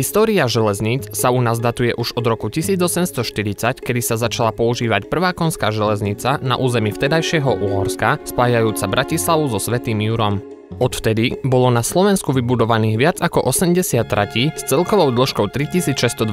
História železníc sa u nás datuje už od roku 1840, kedy sa začala používať prvá konská železnica na území vtedajšieho Uhorska, spájajúca Bratislavu so Svätým Jurom. Odvtedy bolo na Slovensku vybudovaných viac ako 80 tratí s celkovou dĺžkou 3624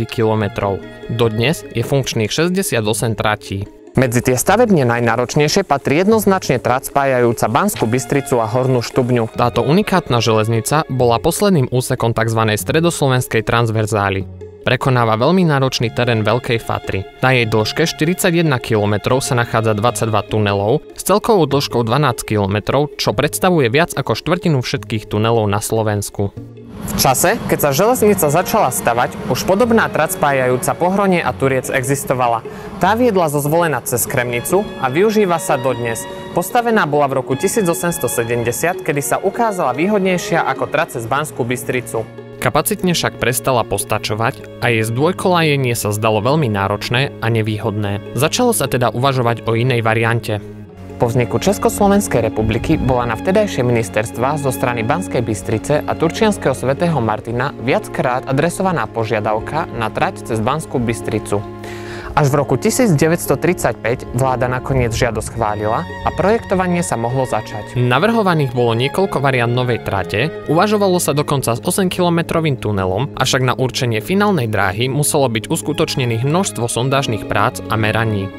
km. Dodnes je funkčných 68 tratí. Medzi tie stavebne najnáročnejšie patrí jednoznačne trať spájajúca Banskú Bystricu a Hornú Štubňu. Táto unikátna železnica bola posledným úsekom tzv. Stredoslovenskej transverzály. Prekonáva veľmi náročný terén Veľkej Fatry. Na jej dĺžke 41 km sa nachádza 22 tunelov s celkovou dĺžkou 12 km, čo predstavuje viac ako štvrtinu všetkých tunelov na Slovensku. V čase, keď sa železnica začala stavať, už podobná trať spájajúca Pohronie a Turiec existovala. Tá viedla zo Zvolena cez Kremnicu a využíva sa dodnes. Postavená bola v roku 1870, kedy sa ukázala výhodnejšia ako trať cez Banskú Bystricu. Kapacitne však prestala postačovať a jej zdvojkolajenie sa zdalo veľmi náročné a nevýhodné. Začalo sa teda uvažovať o inej variante. Po vzniku Československej republiky bola na vtedajšie ministerstvá zo strany Banskej Bystrice a Turčianskeho svätého Martina viackrát adresovaná požiadavka na trať cez Banskú Bystricu. Až v roku 1935 vláda nakoniec žiadosť schválila a projektovanie sa mohlo začať. Navrhovaných bolo niekoľko variant novej trate, uvažovalo sa dokonca s 8-kilometrovým tunelom, avšak na určenie finálnej dráhy muselo byť uskutočnených množstvo sondážnych prác a meraní.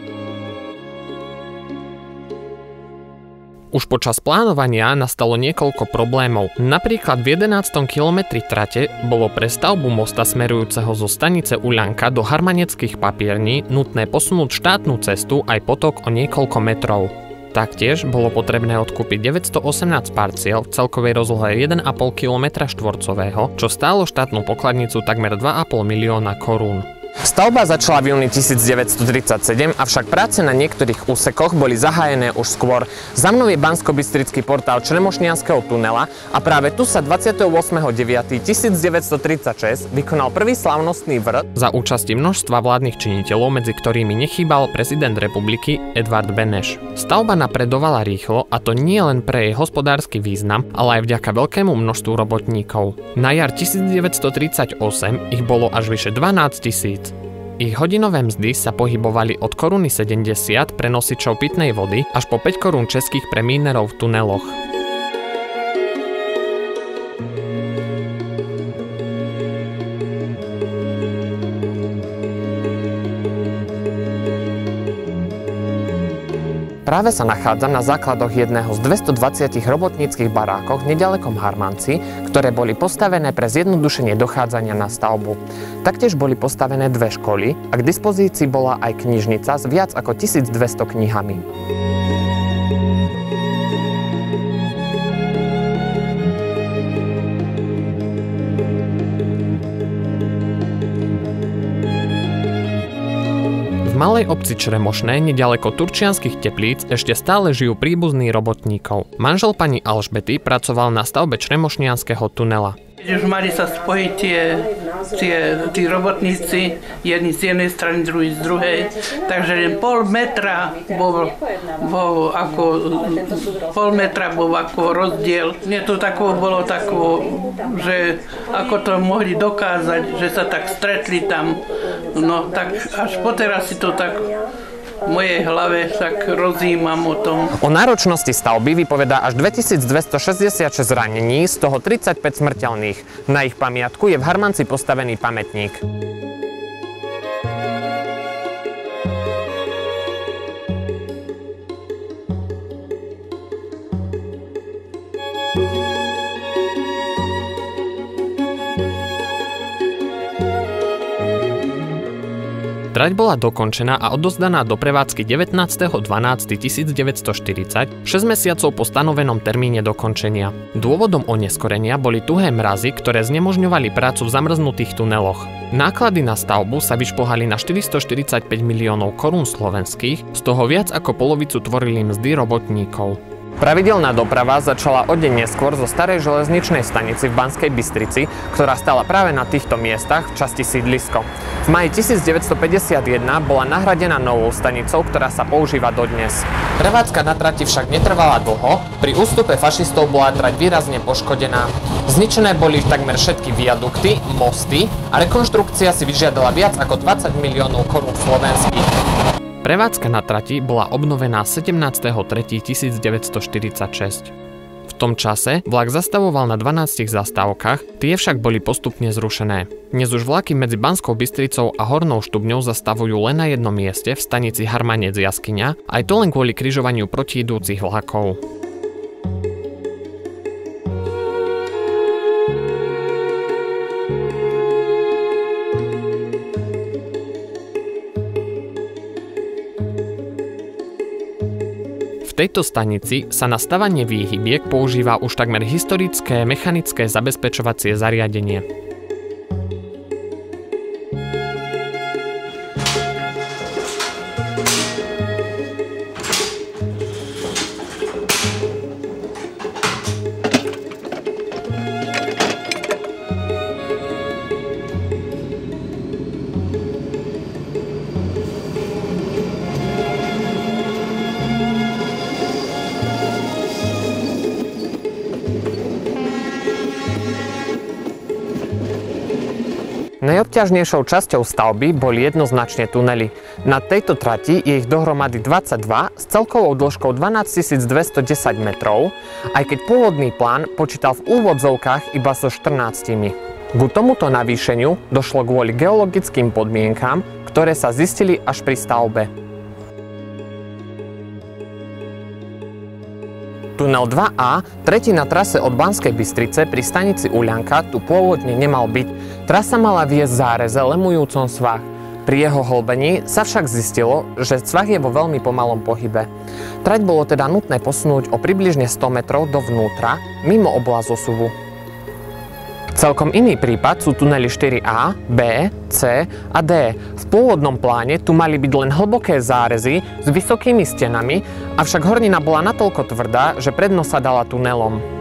Už počas plánovania nastalo niekoľko problémov. Napríklad v 11. kilometri trate bolo pre stavbu mosta smerujúceho zo stanice Uľanka do Harmaneckých papierní nutné posunúť štátnu cestu aj potok o niekoľko metrov. Taktiež bolo potrebné odkúpiť 918 parciel v celkovej rozlohe 1,5 km štvorcového, čo stálo štátnu pokladnicu takmer 2,5 milióna korún. Stavba začala v júni 1937, avšak práce na niektorých úsekoch boli zahájené už skôr. Za mnou je banskobystrický portál Čremošnianskeho tunela a práve tu sa 28.9.1936 vykonal prvý slávnostný vrt za účasti množstva vládnych činiteľov, medzi ktorými nechýbal prezident republiky Edvard Beneš. Stavba napredovala rýchlo, a to nie len pre jej hospodársky význam, ale aj vďaka veľkému množstvu robotníkov. Na jar 1938 ich bolo až vyše 12 000. Ich hodinové mzdy sa pohybovali od koruny 70 pre nosičov pitnej vody až po 5 korún českých pre mínerov v tuneloch. Práve sa nachádzam na základoch jedného z 220 robotníckych barákov v nedalekom Harmanci, ktoré boli postavené pre zjednodušenie dochádzania na stavbu. Taktiež boli postavené dve školy a k dispozícii bola aj knižnica s viac ako 1200 knihami. V malej obci Čremošné, nedaleko Turčianskych Teplíc, ešte stále žijú príbuzní robotníkov. Manžel pani Alžbety pracoval na stavbe Čremošnianskeho tunela. Už mali sa spojiť tí robotníci, jedni z jednej strany, druhý z druhej, takže len pol metra bol ako rozdiel. Mne to bolo tako, že ako to mohli dokázať, že sa tak stretli tam, no tak až poteraz si to tak v mojej hlave tak rozjímam o tom. O náročnosti stavby vypovedá až 2266 zranení, z toho 35 smrteľných. Na ich pamiatku je v Harmanci postavený pamätník. Trať bola dokončená a odovzdaná do prevádzky 19.12.1940, 6 mesiacov po stanovenom termíne dokončenia. Dôvodom oneskorenia boli tuhé mrazy, ktoré znemožňovali prácu v zamrznutých tuneloch. Náklady na stavbu sa vyšplhali na 445 miliónov korún slovenských, z toho viac ako polovicu tvorili mzdy robotníkov. Pravidelná doprava začala o deň neskôr zo starej železničnej stanici v Banskej Bystrici, ktorá stála práve na týchto miestach v časti sídlisko. V máji 1951 bola nahradená novou stanicou, ktorá sa používa dodnes. Prevádzka na trati však netrvala dlho, pri ústupe fašistov bola trať výrazne poškodená. Zničené boli takmer všetky viadukty, mosty a rekonštrukcia si vyžiadala viac ako 20 miliónov korún slovenských. Prevádzka na trati bola obnovená 17.3.1946. V tom čase vlak zastavoval na 12 zastávkach, tie však boli postupne zrušené. Dnes už vlaky medzi Banskou Bystricou a Hornou Štubňou zastavujú len na jednom mieste v stanici Harmanec-Jaskyňa, aj to len kvôli križovaniu protiidúcich vlakov. V tejto stanici sa na stavanie výhybiek používa už takmer historické mechanické zabezpečovacie zariadenie. Najobťažnejšou časťou stavby boli jednoznačne tunely. Na tejto trati je ich dohromady 22 s celkovou dĺžkou 12 210 metrov, aj keď pôvodný plán počítal v úvodzovkách iba so 14. Ku tomuto navýšeniu došlo kvôli geologickým podmienkám, ktoré sa zistili až pri stavbe. Tunel 2A, tretí na trase od Banskej Bystrice pri stanici Uľanka, tu pôvodne nemal byť. Trasa mala viesť záreze lemujúcom svah. Pri jeho hlbení sa však zistilo, že svah je vo veľmi pomalom pohybe. Trať bolo teda nutné posunúť o približne 100 metrov dovnútra, mimo oblasť osuvu. Celkom iný prípad sú tunely 4A, B, C a D. V pôvodnom pláne tu mali byť len hlboké zárezy s vysokými stenami, avšak hornina bola natoľko tvrdá, že prednosť sa dala tunelom.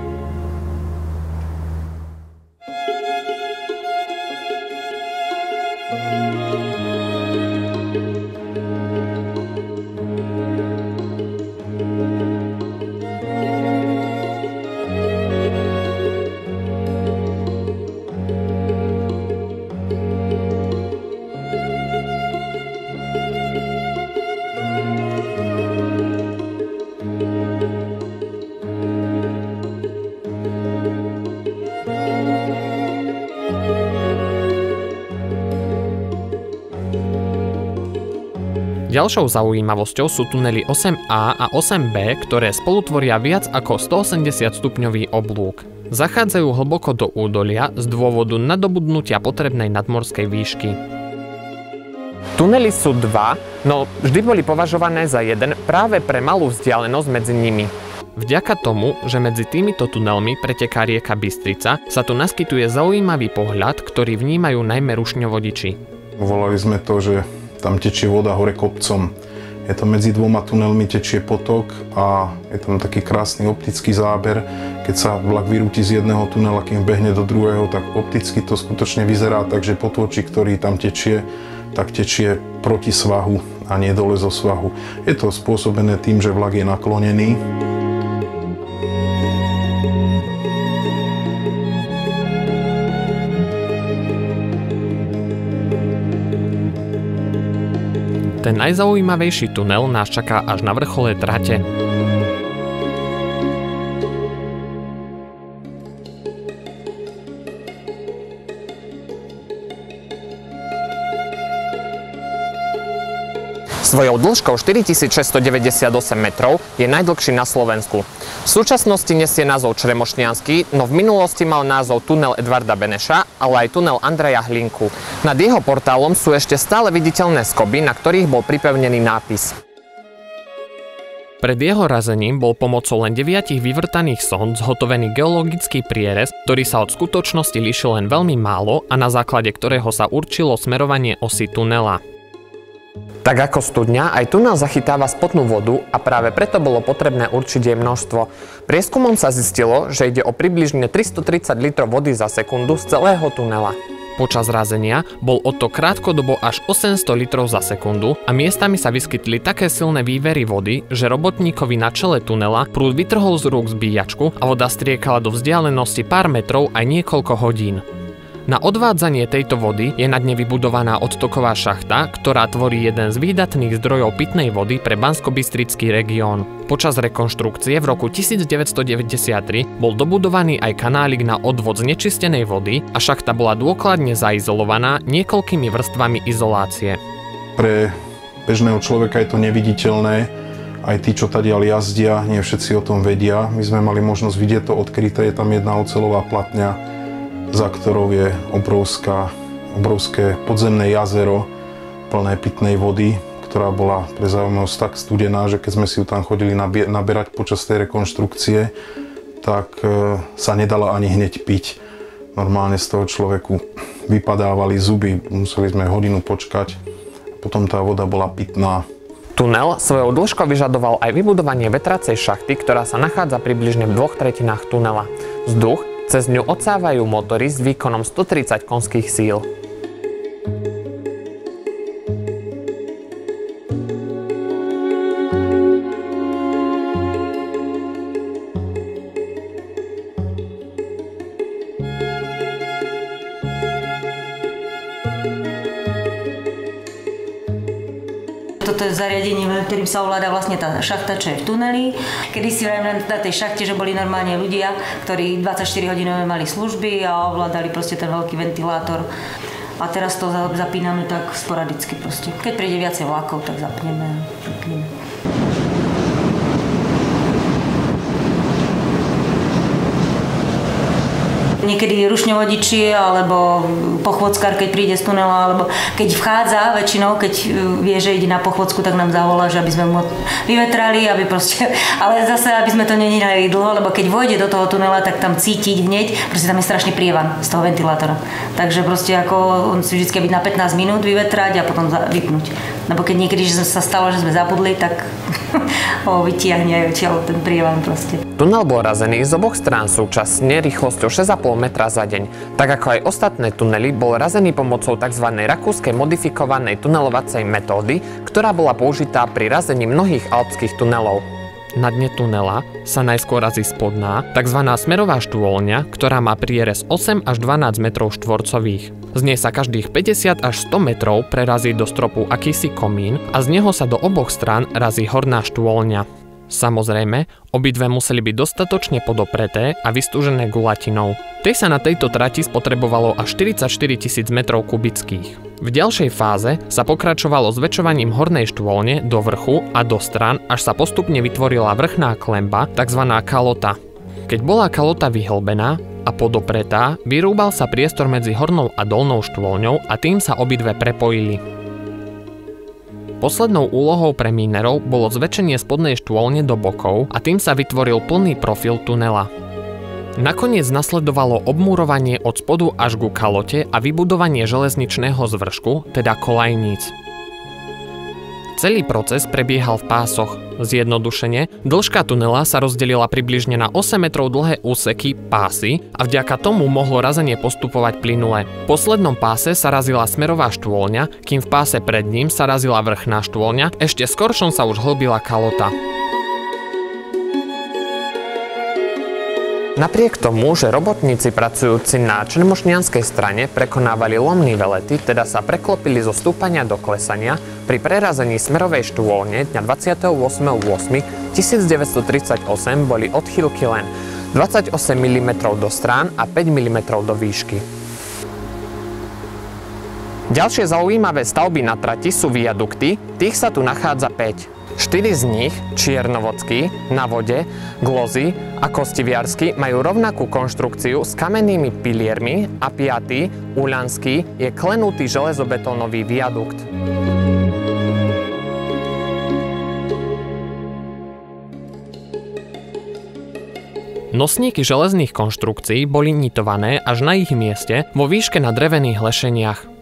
Ďalšou zaujímavosťou sú tunely 8A a 8B, ktoré spolutvoria viac ako 180 stupňový oblúk. Zachádzajú hlboko do údolia z dôvodu nadobudnutia potrebnej nadmorskej výšky. Tunely sú dva, no vždy boli považované za jeden práve pre malú vzdialenosť medzi nimi. Vďaka tomu, že medzi týmito tunelmi preteká rieka Bystrica, sa tu naskytuje zaujímavý pohľad, ktorý vnímajú najmä rušňovodiči. Volali sme to, že tam tečie voda hore kopcom. Je to medzi dvoma tunelmi tečie potok a je tam taký krásny optický záber. Keď sa vlak vyrúti z jedného tunela, kým behne do druhého, tak opticky to skutočne vyzerá tak, že potôčik, ktorý tam tečie, tak tečie proti svahu a nie dole zo svahu. Je to spôsobené tým, že vlak je naklonený. Ten najzaujímavejší tunel nás čaká až na vrchole trate. Svojou dĺžkou 4698 metrov je najdlhší na Slovensku. V súčasnosti nesie názov Čremošniansky, no v minulosti mal názov tunel Edvarda Beneša, ale aj tunel Andreja Hlinku. Nad jeho portálom sú ešte stále viditeľné skoby, na ktorých bol pripevnený nápis. Pred jeho razením bol pomocou len 9 vyvrtaných sond zhotovený geologický prierez, ktorý sa od skutočnosti líšil len veľmi málo a na základe ktorého sa určilo smerovanie osy tunela. Tak ako studňa, aj tunel zachytáva spodnú vodu a práve preto bolo potrebné určiť jej množstvo. Prieskumom sa zistilo, že ide o približne 330 litrov vody za sekundu z celého tunela. Počas razenia bol odtok krátkodobo až 800 litrov za sekundu a miestami sa vyskytli také silné vývery vody, že robotníkovi na čele tunela prúd vytrhol z rúk zbíjačku a voda striekala do vzdialenosti pár metrov aj niekoľko hodín. Na odvádzanie tejto vody je na dne vybudovaná odtoková šachta, ktorá tvorí jeden z výdatných zdrojov pitnej vody pre Banskobystrický región. Počas rekonštrukcie v roku 1993 bol dobudovaný aj kanálik na odvod znečistenej vody a šachta bola dôkladne zaizolovaná niekoľkými vrstvami izolácie. Pre bežného človeka je to neviditeľné. Aj tí, čo tadiaľ jazdia, nie všetci o tom vedia. My sme mali možnosť vidieť to odkryté, je tam jedna oceľová platňa, za ktorou je obrovské podzemné jazero plné pitnej vody, ktorá bola pre zaujímavosť tak studená, že keď sme si ju tam chodili naberať počas tej rekonštrukcie, tak sa nedala ani hneď piť. Normálne z toho človeku vypadávali zuby, museli sme hodinu počkať, potom tá voda bola pitná. Tunel svojou dĺžkou vyžadoval aj vybudovanie vetracej šachty, ktorá sa nachádza približne v 2/3 tunela. Vzduch cez ňu odsávajú motory s výkonom 130 konských síl. Toto je zariadenie, ktorým sa ovláda vlastne tá šachta, čo je v tuneli. Kedy si vrajím na tej šachte, že boli normálne ľudia, ktorí 24 hodinové mali služby a ovládali proste ten veľký ventilátor. A teraz to zapíname tak sporadicky proste. Keď príde viacej vlakov, tak zapneme a vypneme. Niekedy rušňovodiči alebo pochôdzkar, keď príde z tunela, alebo keď vchádza väčšinou, keď vie, že ide na pochôdzku, tak nám zavolá, že aby sme mu vyvetrali, aby proste, ale zase, aby sme to nenechali dlho, lebo keď vojde do toho tunela, tak tam cítiť hneď, proste tam je strašný prievan z toho ventilátora. Takže proste ako on si vždycky byť na 15 minút vyvetrať a potom vypnúť. Lebo keď niekedy sa stalo, že sme zabudli, tak ho vytiahne odtiaľ ten prievan proste. Tunel bol razený z oboch strán súčasne rýchlosťou 6,5 metra za deň. Tak ako aj ostatné tunely, bol razený pomocou tzv. Rakúskej modifikovanej tunelovacej metódy, ktorá bola použitá pri razení mnohých alpských tunelov. Na dne tunela sa najskôr razí spodná, tzv. Smerová štôľňa, ktorá má prierez 8 až 12 metrov štvorcových. Z nej sa každých 50 až 100 metrov prerazí do stropu akýsi komín a z neho sa do oboch strán razí horná štôľňa. Samozrejme, obidve museli byť dostatočne podopreté a vystúžené gulatinou. Tej sa na tejto trati spotrebovalo až 44 000 metrov kubických. V ďalšej fáze sa pokračovalo zväčšovaním hornej štôlne do vrchu a do strán, až sa postupne vytvorila vrchná klemba, tzv. Kalota. Keď bola kalota vyhlbená a podopretá, vyrúbal sa priestor medzi hornou a dolnou štôlňou a tým sa obidve prepojili. Poslednou úlohou pre mínerov bolo zväčšenie spodnej štôlne do bokov a tým sa vytvoril plný profil tunela. Nakoniec nasledovalo obmúrovanie od spodu až ku kalote a vybudovanie železničného zvršku, teda kolajníc. Celý proces prebiehal v pásoch. Zjednodušene, dĺžka tunela sa rozdelila približne na 8 metrov dlhé úseky, pásy, a vďaka tomu mohlo razenie postupovať plynule. V poslednom páse sa razila smerová štôľňa, kým v páse pred ním sa razila vrchná štôľňa, ešte skoršom sa už hlbila kalota. Napriek tomu, že robotníci pracujúci na čermošnianskej strane prekonávali lomný velety, teda sa preklopili zo stúpania do klesania, pri prerazení smerovej štôľne dňa 28.8.1938 boli odchýlky len 28 mm do strán a 5 mm do výšky. Ďalšie zaujímavé stavby na trati sú viadukty, tých sa tu nachádza 5. 4 z nich, Čiernovodský, Na vode, Glozy a Kostiviarsky, majú rovnakú konštrukciu s kamennými piliermi a 5. Uľanský je klenutý železobetónový viadukt. Nosníky železných konštrukcií boli nitované až na ich mieste vo výške na drevených lešeniach.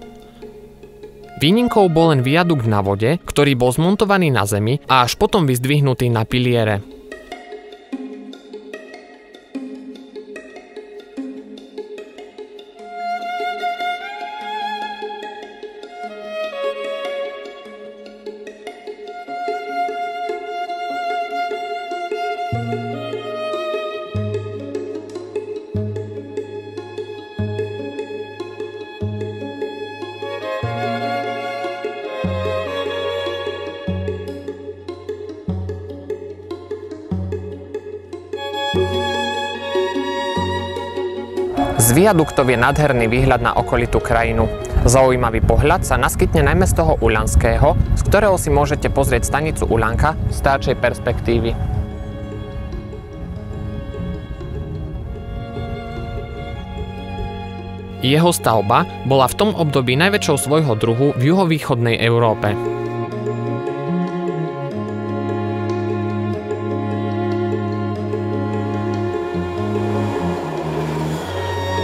Výnimkou bol len viadukt na vode, ktorý bol zmontovaný na zemi a až potom vyzdvihnutý na piliere. Z viaduktov je nádherný výhľad na okolitú krajinu. Zaujímavý pohľad sa naskytne najmä z toho Uľanského, z ktorého si môžete pozrieť stanicu Uľanka z táčej perspektívy. Jeho stavba bola v tom období najväčšou svojho druhu v juhovýchodnej Európe.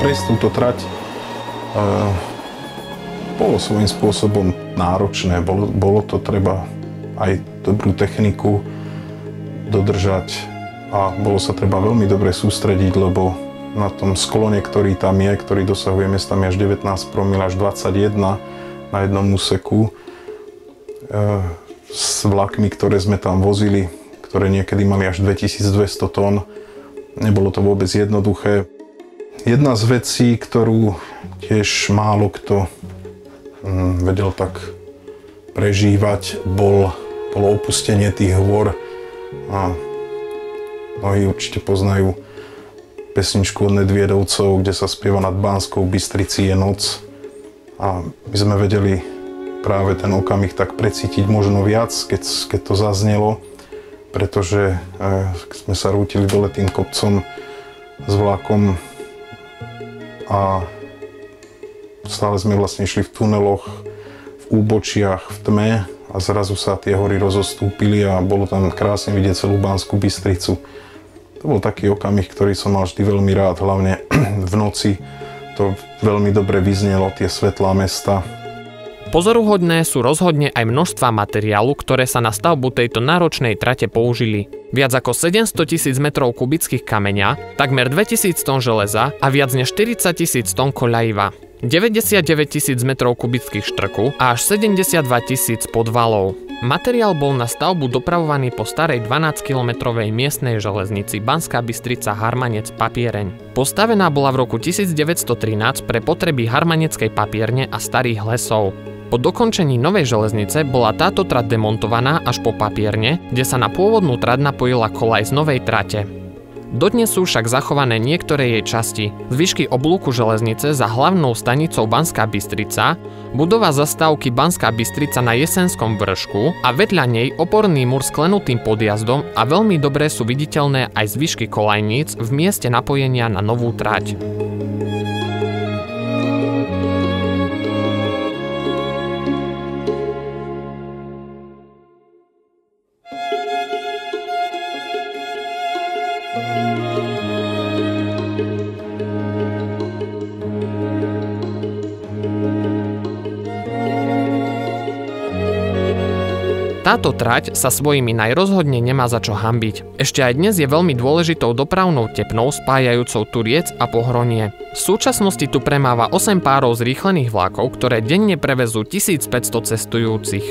Prejsť túto trať bolo svojím spôsobom náročné. Bolo to treba aj dobrú techniku dodržať a bolo sa treba veľmi dobre sústrediť, lebo na tom sklone, ktorý tam je, ktorý dosahuje miestami až 19 promil až 21 na jednom úseku, s vlakmi, ktoré sme tam vozili, ktoré niekedy mali až 2200 tón, nebolo to vôbec jednoduché. Jedna z vecí, ktorú tiež málo kto vedel tak prežívať, bolo opustenie tých hôr. A mnohí určite poznajú pesničku od Nedviedovcov, kde sa spieva nad Banskou Bystrici je noc. A my sme vedeli práve ten okamih tak precítiť možno viac, keď to zaznelo, pretože sme sa rútili dole tým kopcom s vlakom a stále sme vlastne išli v tuneloch, v úbočiach, v tme a zrazu sa tie hory rozostúpili a bolo tam krásne vidieť celú Banskú Bystricu. To bol taký okamih, ktorý som mal vždy veľmi rád, hlavne v noci. To veľmi dobre vyznelo, tie svetlá mesta. Pozoruhodné sú rozhodne aj množstvá materiálu, ktoré sa na stavbu tejto náročnej trate použili. Viac ako 700 000 metrov kubických kameňa, takmer 2000 tón železa a viac než 40 000 tón koľajiva. 99 000 metrov kubických štrku a až 72 000 podvalov. Materiál bol na stavbu dopravovaný po starej 12-kilometrovej miestnej železnici Banská Bystrica Harmanec Papiereň. Postavená bola v roku 1913 pre potreby harmaneckej papierne a starých lesov. Po dokončení novej železnice bola táto trať demontovaná až po Papierne, kde sa na pôvodnú trať napojila koľaj z novej trate. Dodnes sú však zachované niektoré jej časti. Zvyšky oblúku železnice za hlavnou stanicou Banská Bystrica, budova zastávky Banská Bystrica na Jesenskom vršku a vedľa nej oporný múr s klenutým podjazdom a veľmi dobre sú viditeľné aj zvyšky koľajníc v mieste napojenia na novú trať. Táto trať sa svojimi najrozhodne nemá za čo hanbiť. Ešte aj dnes je veľmi dôležitou dopravnou tepnou spájajúcou Turiec a Pohronie. V súčasnosti tu premáva 8 párov zrýchlených vlákov, ktoré denne prevezú 1500 cestujúcich.